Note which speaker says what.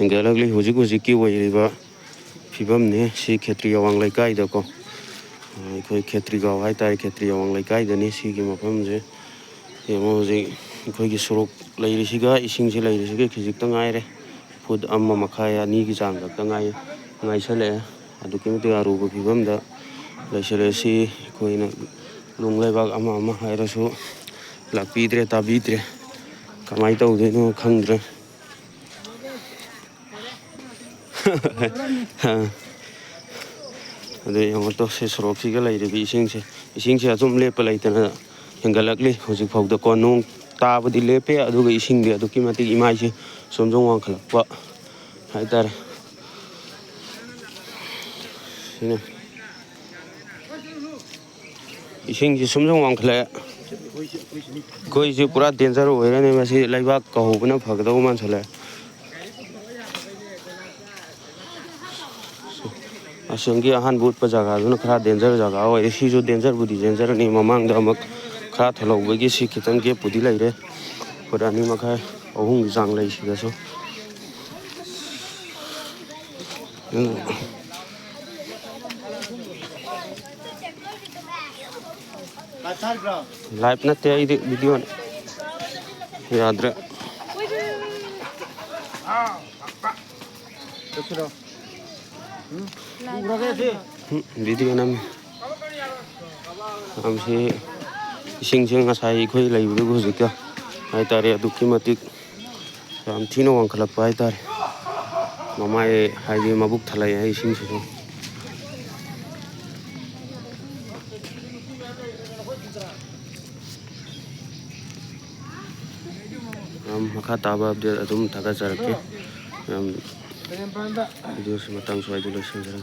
Speaker 1: हेंगलगली हुजिक हुजिकी ओइरिबा फिबमने सी खेत्री अवांग लैकाइदको अखोई खेत्री गाव हाइतारे खेत्री अवांग लैकाइदनी सिगी मफमजे येमो हुजिक अखोइगी सुरुक लैरिसिगा इसिंगसे लैरिसिगा खिजिक्ता गाइरे फुट अम्मा मखाय अनीगी चांग खक्ता गाइसले अदुकी मतिक अरुबा फिबमदा लैसलेसी अखोइना लुंग लैबाक अमा अमा हाइरसु लाक्पीद्रे ताबीद्रे कमाई तौदोइनो खंद्रे अदे यमतो से सरोक्सिगा लैरिबि इसिंगसे अचुम लेपा लैतना हेंगलगली हुजिक फाउदा को नोंग ताबदि लेपे अदुगा इसिंगदि अदुकी मतिक इमाइसे सोमजों वांखलक्पा हाइतारे सिने इसिंगसे सोमजों वांखले कोइसे पूरा डेंजर ओइरने मसी लैबाक कहौबना फगदौ मानसले असंगी अहान बुट पर जगह खरा डेंजर जगह ओइ सिजु डेंजर बुदी डेंजर नि ममांगदा अमक खरा थलौबगी सि खितंग गेप बुदी लैरे पुरानी मखाय अहुंग जांग लैसिगासो लाइव नते आइदि वीडियो याद्रे वीडियो नम हमसे इसिंगसे ngasai khoi laibu hujika haitare aduki matik yam thino wangkhalakpa haitare mamai haidi mabuk thalai hai isingse makha taba update adum thaga jarake video se matang swai dulu senjara